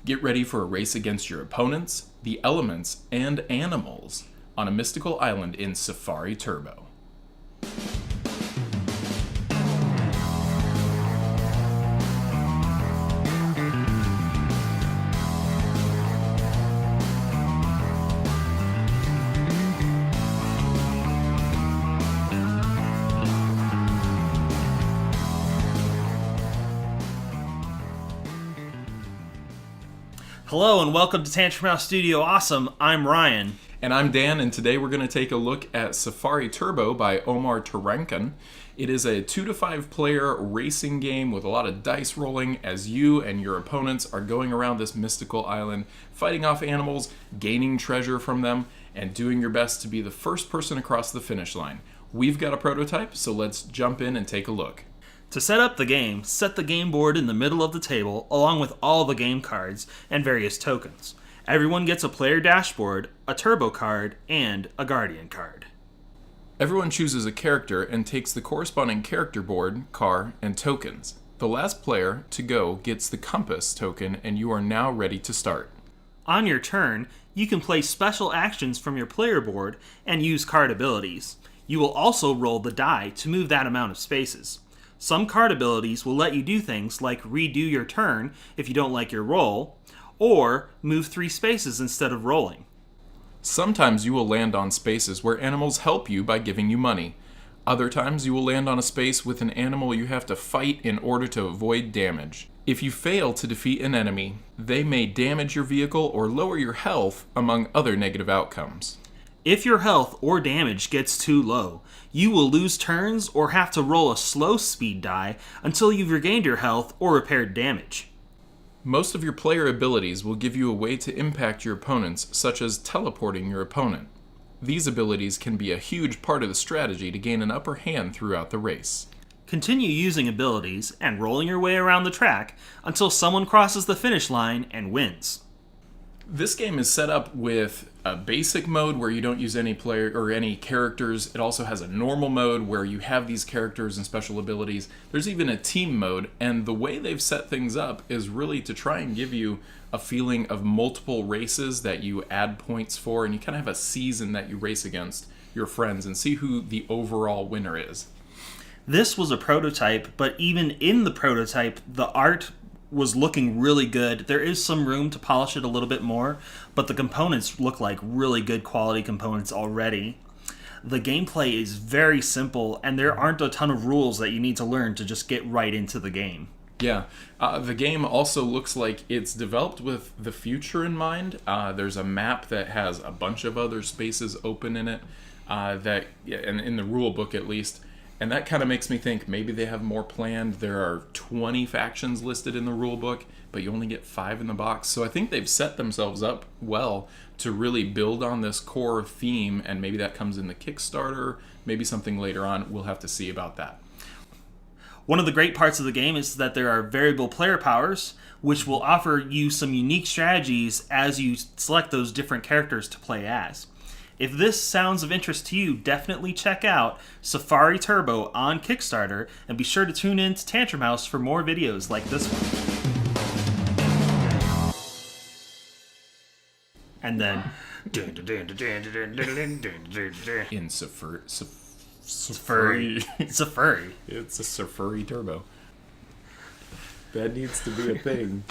Get ready for a race against your opponents, the elements, and animals on a mystical island in Safari Turbo. Hello and welcome to Tantrum House Studio Awesome. I'm Ryan. And I'm Dan, and today we're going to take a look at Safari Turbo by Omar Tarankan. It is a 2 to 5 player racing game with a lot of dice rolling as you and your opponents are going around this mystical island, fighting off animals, gaining treasure from them, and doing your best to be the first person across the finish line. We've got a prototype, so let's jump in and take a look. To set up the game, set the game board in the middle of the table along with all the game cards and various tokens. Everyone gets a player dashboard, a turbo card, and a guardian card. Everyone chooses a character and takes the corresponding character board, car, and tokens. The last player to go gets the compass token, and you are now ready to start. On your turn, you can play special actions from your player board and use card abilities. You will also roll the die to move that amount of spaces. Some card abilities will let you do things like redo your turn if you don't like your roll, or move 3 spaces instead of rolling. Sometimes you will land on spaces where animals help you by giving you money. Other times you will land on a space with an animal you have to fight in order to avoid damage. If you fail to defeat an enemy, they may damage your vehicle or lower your health, among other negative outcomes. If your health or damage gets too low, you will lose turns or have to roll a slow speed die until you've regained your health or repaired damage. Most of your player abilities will give you a way to impact your opponents, such as teleporting your opponent. These abilities can be a huge part of the strategy to gain an upper hand throughout the race. Continue using abilities and rolling your way around the track until someone crosses the finish line and wins. This game is set up with a basic mode where you don't use any player or any characters. It also has a normal mode where you have these characters and special abilities. There's even a team mode, and the way they've set things up is really to try and give you a feeling of multiple races that you add points for, and you kind of have a season that you race against your friends and see who the overall winner is. This was a prototype, but even in the prototype, the art was looking really good. There is some room to polish it a little bit more, but the components look like really good quality components already. The gameplay is very simple, and there aren't a ton of rules that you need to learn to just get right into the game. Yeah, the game also looks like it's developed with the future in mind. There's a map that has a bunch of other spaces open in it, and in the rule book at least. And that kind of makes me think maybe they have more planned. There are 20 factions listed in the rulebook, but you only get 5 in the box. So I think they've set themselves up well to really build on this core theme, and maybe that comes in the Kickstarter, maybe something later on. We'll have to see about that. One of the great parts of the game is that there are variable player powers, which will offer you some unique strategies as you select those different characters to play as. If this sounds of interest to you, definitely check out Safari Turbo on Kickstarter, and be sure to tune in to Tantrum House for more videos like this one. And then... In Safari. Safari. It's a Safari Turbo. That needs to be a thing.